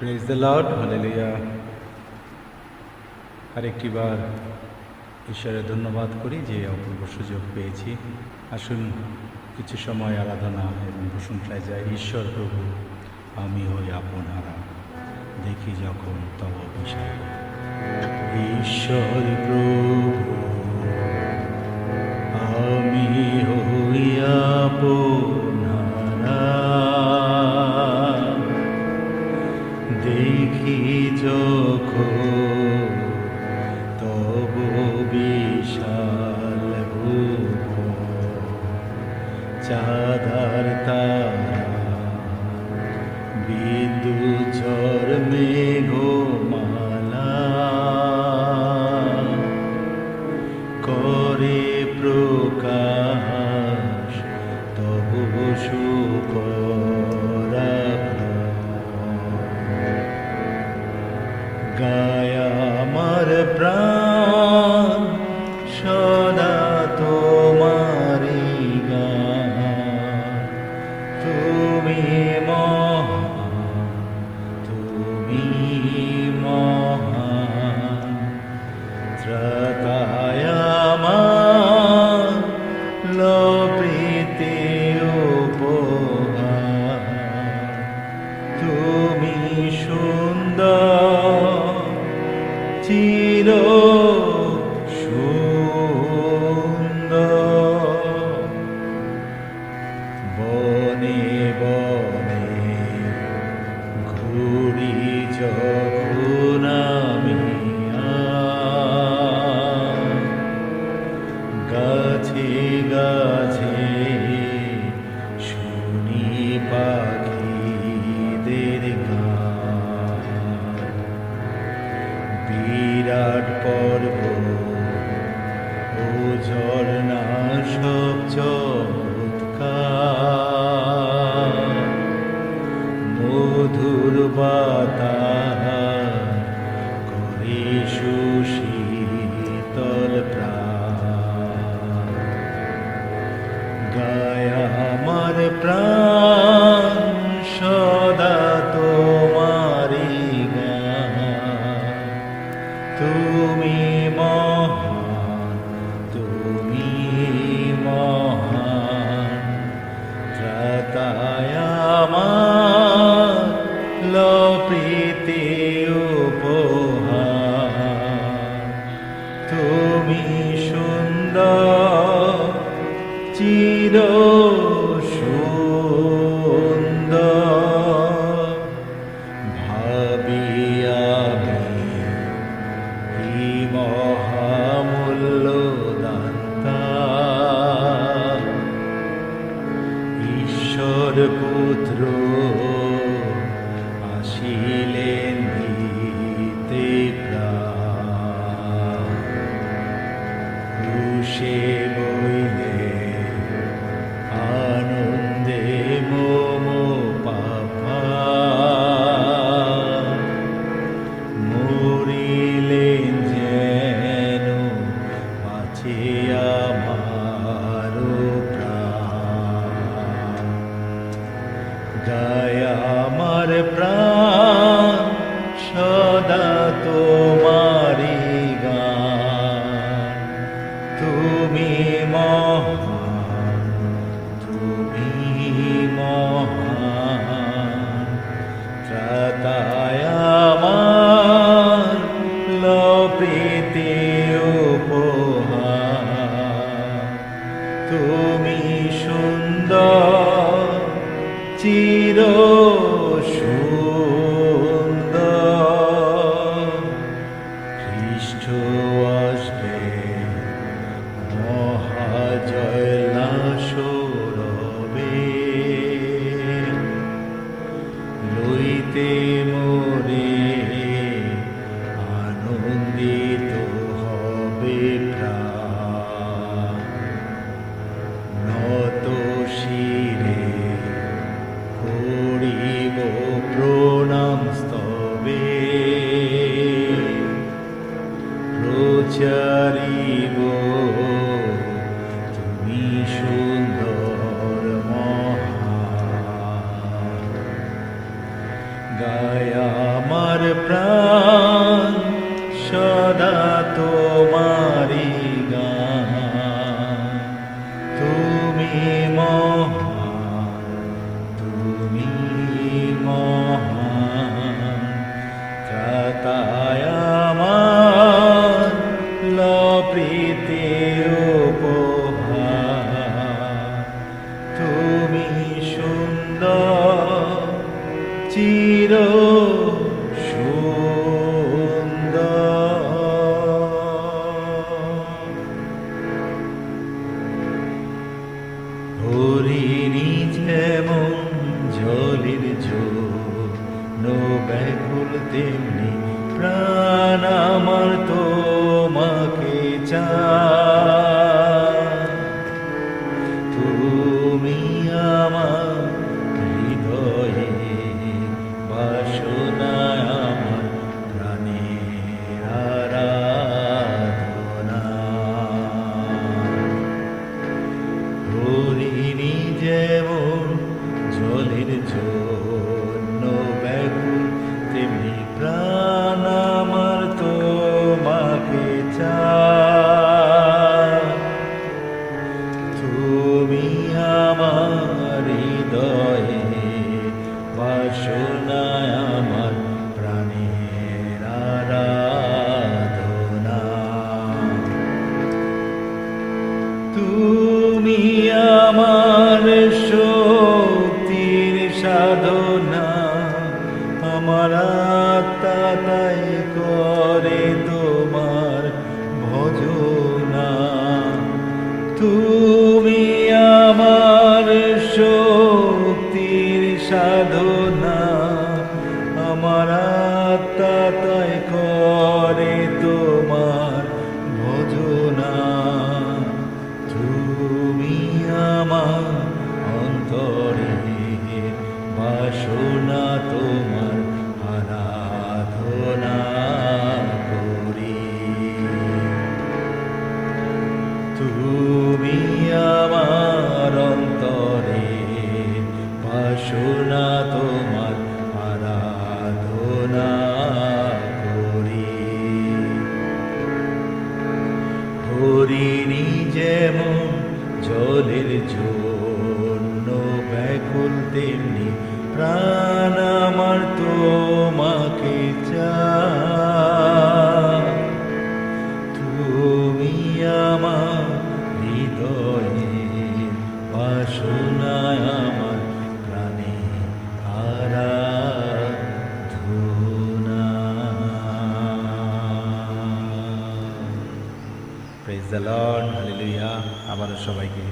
Praise the lord, hallelujah. আরেকটি বার ঈশ্বরের ধন্যবাদ করি যে অপূর্ব সুযোগ পেয়েছি। আসুন কিছু সময় আরাধনা এবং প্রশংসায় যাই। ঈশ্বর প্রভু, আমি হই আপনারা, দেখি যখন তব বিশাল। ঈশ্বর প্রভু, আমি হই আপনারা, দেখি যখন তব বিশাল ভুব, চাঁদার তারা, বিদ্যুৎ ঝড় মেঘমালা, করে প্রকাশ তব সুকরা। গায় আমার প্রাণ সদা তোমারি গান, তুমি মহান, তুমি মহান। ত্রাতায় আমার লপ্রীতি উপহার, তুমি সুন্দর, চির সুন্দর। বনে বনে ঘুরি যখন আমি, গাছে গাছে শুনি পাখিদের গান। বিরাট পর্বত ও ঝর্ণা সব চমৎকার, মধুর বাতাস করে সুশীতল প্রাণ। গায় আমার প্রাণ সদা তোমারি গান, তুমি মহান, তুমি মহান। ত্রাতায় আমার লপ্রীতি উপহার, তুমি সুন্দর, চির সুন্দর। ভাবি আমি এই মহামূল্য দাতা, ঈশ্বর পুত্র আসিলেন দিতে প্রাণ। ক্রুশে বইলে আনন্দে মম পাপা, মরিলেন যেন বাঁচে আমার প্রাণ। গায় আমার প্রাণ প্রাণ সদা তোমারি গান। তুমি মহান, তুমি মহান, ত্রাতায় আমার লপ্রীতি উপহার। তুমি সুন্দর, চির সুন্দর। হরিণী যেমন জলের জন্য ব্যাকুল, তেমনি প্রাণ আমার তোমাকে চায়। তুমি আমার হৃদয়ে বাসনায়, আমার প্রাণের আরাধনা। হরিণী যেমন জলের জন্য ব্যাকুল, তেমনি প্রাণ আমার তোমাকে চায়। তুমি আমার হৃদয়ে বাসনায়, আমার প্রাণের আরাধনা। তুমি আমার শক্তির সাধনা, আমার আত্মা তাই করে তোমার ভজনা। তুমি আমার শক্তির সাধনা, আমার আত্মা তাই করে তোমার ভজনা। তুমি আমার অন্তরে বাসনা, তোমার আরাধনা করি। তুমি আমার অন্তরে বাসনা, তোমার আরাধনা করি। হরিণী যেমন জলের জন্য ব্যাকুল, তেমনি প্রাণ আমার তোমাকে চায়। তুমি আমার হৃদয়ে বাসনায়, আমার প্রাণে আরাধনা। Praise the lord, hallelujah. আবারও সবাইকে